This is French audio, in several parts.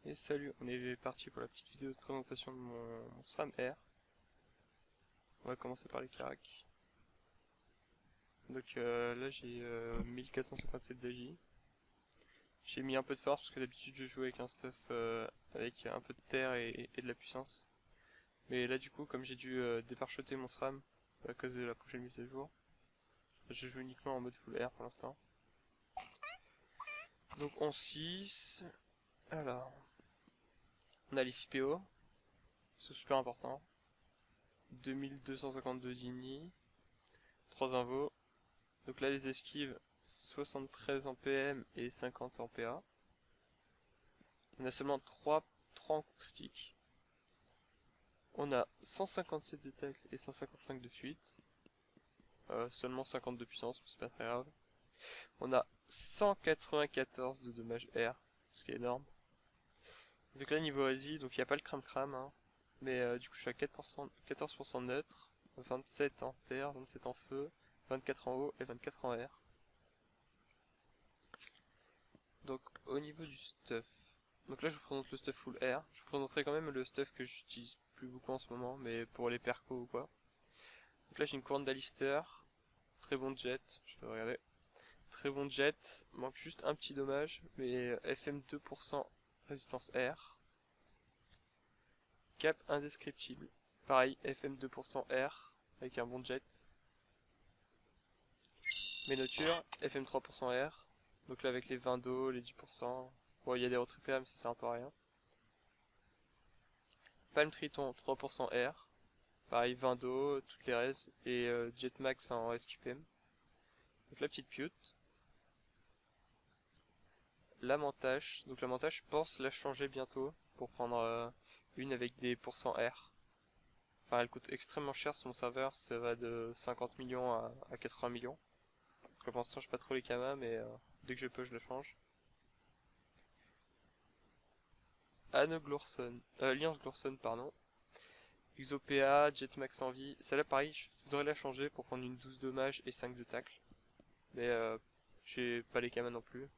Et salut, on est parti pour la petite vidéo de présentation de mon SRAM R. On va commencer par les caracs. Donc là j'ai 1457 d'AJ. J'ai mis un peu de force parce que d'habitude je joue avec un stuff avec un peu de terre et de la puissance. Mais là du coup comme j'ai dû déparchoter mon SRAM à cause de la prochaine mise à jour, je joue uniquement en mode full R pour l'instant. Donc on 6. Alors, on a les CPO, c'est super important. 2252 d'INI, 3 invos. Donc là les esquives 73 en PM et 50 en PA. On a seulement 3 en coup critique. On a 157 de tacle et 155 de fuite. Seulement 50 de puissance, mais c'est pas très grave. On a 194 de dommages R, ce qui est énorme. Donc là niveau résine, donc il n'y a pas le cram hein, mais du coup je suis à 4%, 14% neutre, 27 en terre, 27 en feu, 24 en eau et 24 en air. Donc au niveau du stuff, donc là je vous présente le stuff full air, je vous présenterai quand même le stuff que j'utilise plus beaucoup en ce moment, mais pour les percos ou quoi. Donc là j'ai une couronne d'Alister, très bon jet, je peux regarder, très bon jet, manque juste un petit dommage, mais FM 2% résistance air. Cap indescriptible, pareil FM 2% air, avec un bon jet. Ménoture, FM 3% air, donc là avec les 20 d'eau, les 10%, bon il y a des retripés mais ça sert un peu à rien. Palm Triton 3% air, pareil 20 d'eau, toutes les res, et Jet Max en SQPM. Donc la petite pute. La Mantache, donc la Mantache je pense la changer bientôt pour prendre une avec des pourcents air. Enfin elle coûte extrêmement cher sur mon serveur, ça va de 50 millions à 80 millions. Donc pour l'instant je pas trop les kamas mais dès que je peux je le change. Anne Glorson, Alliance Glorson pardon. XOPA, Jetmax en vie, celle-là pareil, je voudrais la changer pour prendre une 12 dommages et 5 de tacle. Mais j'ai pas les kamas non plus.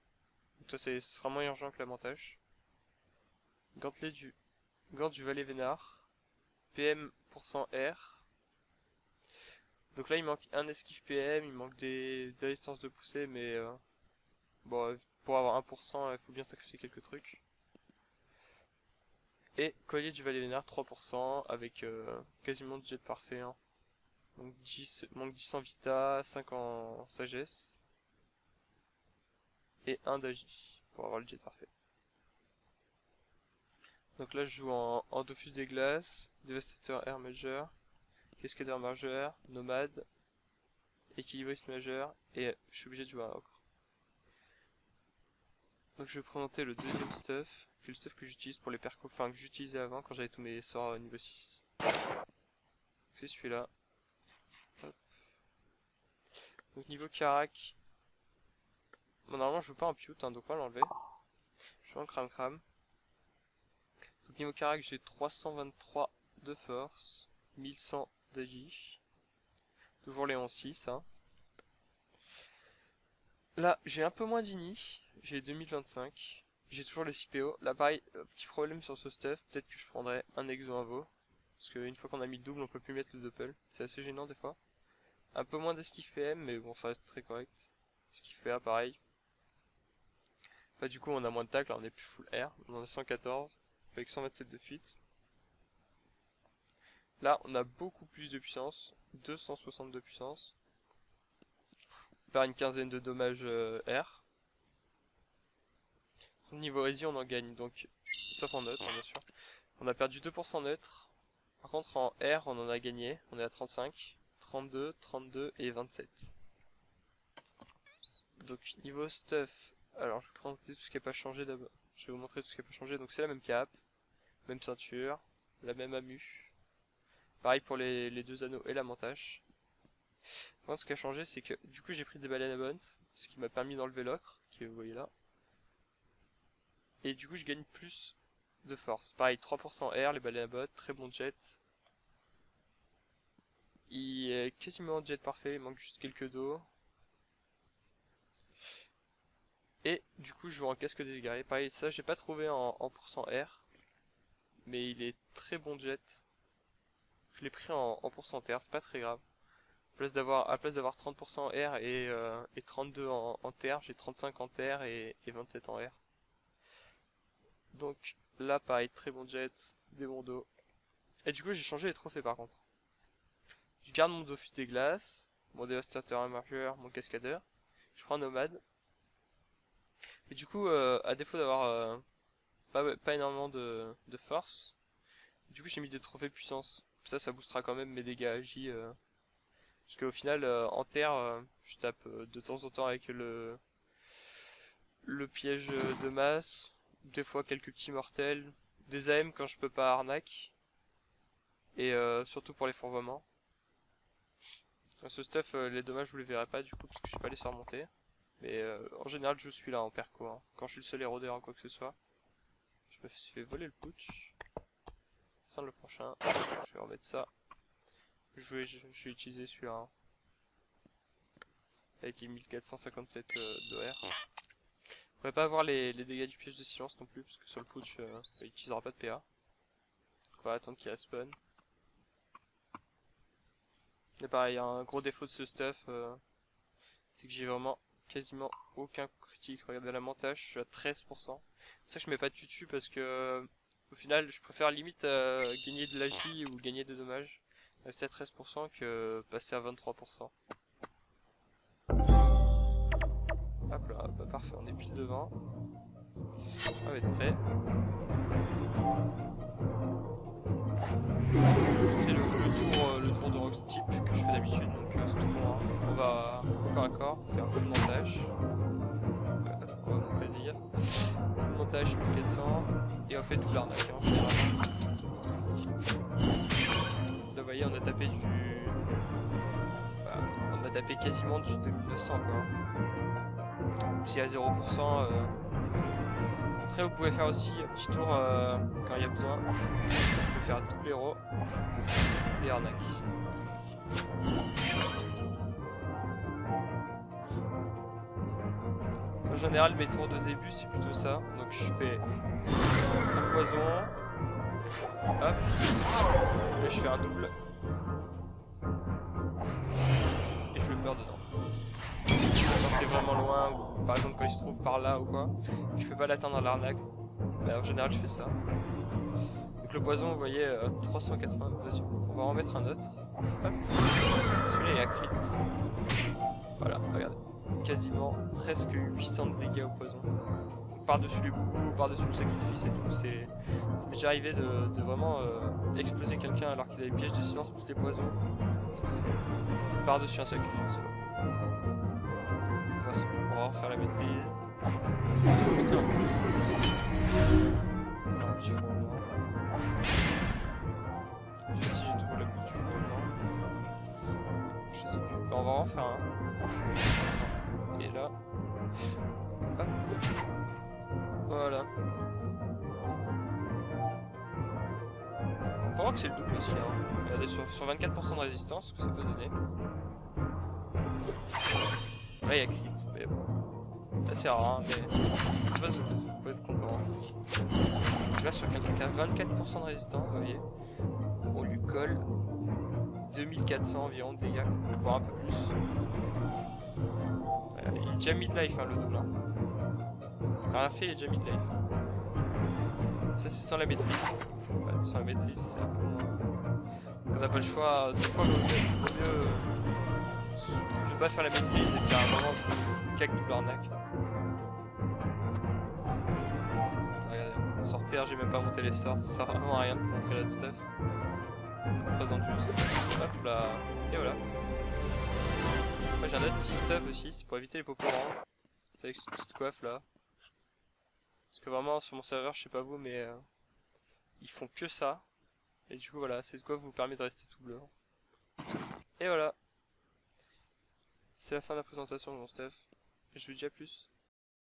Donc ça ce sera moins urgent que la Mantache. Gant du Valet Vénard, PM % R. Donc là il manque un esquive PM, il manque des résistances de poussée, mais bon, pour avoir 1%, il faut bien sacrifier quelques trucs. Et collier du Valet Vénard 3% avec quasiment du jet parfait. Hein. Donc 10, manque 10 en vita, 5 en sagesse. Et 1 d'agi pour avoir le jet parfait. Donc là je joue en Dofus des glaces, Dévastateur air majeur, Cascadeur majeur, Nomade, Équilibriste majeur, et je suis obligé de jouer un ocre. Donc je vais présenter le deuxième stuff, qui est le stuff que j'utilise pour les percos, enfin que j'utilisais avant quand j'avais tous mes sorts niveau 6. C'est celui-là. Donc niveau carac, bon, normalement je joue pas en pute, hein, donc on va l'enlever. Je joue en cram. Donc niveau carac j'ai 323 de force, 1100 d'agi. Toujours les 11-6 hein. Là j'ai un peu moins d'ini, j'ai 2025. J'ai toujours les CPO. Là pareil, petit problème sur ce stuff, peut-être que je prendrais un exo invo. Parce qu'une fois qu'on a mis le double on peut plus mettre le doppel. C'est assez gênant des fois. Un peu moins d'esquive PM mais bon ça reste très correct. Esquive PA pareil. Bah du coup on a moins de tacle, là on est plus full air. On en a 114 avec 127 de fuite. Là on a beaucoup plus de puissance, 260 de puissance. On perd une quinzaine de dommages R. Niveau résine on en gagne donc, sauf en neutre hein, bien sûr. On a perdu 2% neutre. Par contre en R on en a gagné, on est à 35, 32, 32 et 27. Donc niveau stuff, alors je vais vous présenter tout ce qui n'a pas changé d'abord. Je vais vous montrer tout ce qui n'a pas changé, donc c'est la même cape, même ceinture, la même amu. Pareil pour les deux anneaux et la mantache. Par contre ce qui a changé c'est que du coup j'ai pris des baleines à bones, ce qui m'a permis d'enlever l'ocre, que vous voyez là. Et du coup je gagne plus de force. Pareil 3% R, les baleines à bottes, très bon jet. Il est quasiment jet parfait, il manque juste quelques dos. Et du coup je joue en casque des guerriers. Pareil, ça j'ai pas trouvé en pourcent R. Mais il est très bon jet. Je l'ai pris en pourcent R, c'est pas très grave. À place d'avoir 30% R et 32 en TR, j'ai 35 en TR et 27 en R. Donc là pareil, très bon jet, des bons dos. Et du coup j'ai changé les trophées par contre. Je garde mon Dofus des glaces, mon dévastateur émergeur, mon cascadeur. Je prends un nomade. Et du coup, à défaut d'avoir pas énormément de force, du coup j'ai mis des trophées puissance. Ça boostera quand même mes dégâts agis. Parce qu'au final, en terre, je tape de temps en temps avec le piège de masse, des fois quelques petits mortels, des AM quand je peux pas arnaque, et surtout pour les fourvoiements. Ce stuff, les dommages vous les verrez pas du coup parce que je suis pas les surmonter. Mais en général je suis là en perco, hein. Quand je suis le seul érodeur ou quoi que ce soit. Je me suis fait voler le putsch. Enfin le prochain, je vais remettre ça. Je vais utiliser celui-là. Hein. Avec les 1457 d'OR. Je pourrais pas avoir les dégâts du piège de silence non plus, parce que sur le putsch, il utilisera pas de PA. Donc on va attendre qu'il respawn. Et pareil, un gros défaut de ce stuff, c'est que j'ai vraiment quasiment aucun critique. Regardez la montage, je suis à 13%. C'est pour ça que je mets pas de tutu parce que au final je préfère limite gagner de l'agi ou gagner de dommages. Rester à 13% que passer à 23%. Hop là, bah parfait, on est pile devant. On va être prêt. C'est le tour de Rockstip que je fais d'habitude, donc c'est tout bon. Hein. On va corps à corps faire un peu de montage. On va montrer les dégâts. Le montage 1400 et on fait double arnaque en général. Là vous voyez on a tapé du... Bah, on a tapé quasiment du 2900 quoi. Si à 0%... Après vous pouvez faire aussi un petit tour quand il y a besoin. Vous pouvez faire double héros et arnaque. En général mes tours de début c'est plutôt ça. Donc je fais un poison. Hop. Et je fais un double. Et je le meurs dedans. Quand c'est vraiment loin ou par exemple quand il se trouve par là ou quoi, je peux pas l'atteindre à l'arnaque. Bah, en général je fais ça. Donc le poison vous voyez 380, vas-y, on va en mettre un autre. Hop. Celui-là il a crit. Voilà, regardez. Quasiment presque 800 de dégâts au poison. Par-dessus les bouts, par-dessus le sacrifice et tout, c'est déjà arrivé de vraiment exploser quelqu'un alors qu'il a les pièges de silence plus les poisons. C'est par-dessus un sacrifice. On va refaire la maîtrise. Putain. Faire un petit fourrement. Je sais pas si j'ai toujours la bouche du fourrement. Je sais plus. Bah, on va en refaire un. Et là. Hop. Voilà. On peut voir que c'est le double aussi. Hein. Regardez sur 24% de résistance, ce que ça peut donner. Là il y a crit, mais bon. Ça sert à rien, mais faut être content. Là sur quelqu'un qui a 24% de résistance, vous voyez, on lui colle 2400 environ de dégâts, voire un peu plus. Il est déjà mid-life hein, le double. Hein. Rien fait, il est déjà mid-life. Ça c'est sans la maîtrise. Ouais, sans la maîtrise c'est un peu moins... On n'a pas le choix, des fois il vaut mieux ne pas faire la maîtrise et faire un moment cac double arnaque. Regardez, sortir, j'ai même pas monté les sorts, ça sert vraiment à rien de montrer la stuff. Je vous présente juste. Hop là, et voilà. Moi j'ai un autre petit stuff aussi, c'est pour éviter les popos orange. C'est avec cette petite coiffe là. Parce que vraiment sur mon serveur, je sais pas vous, mais ils font que ça. Et du coup voilà, cette coiffe vous permet de rester tout bleu. Et voilà. C'est la fin de la présentation de mon stuff. Je vous dis à plus.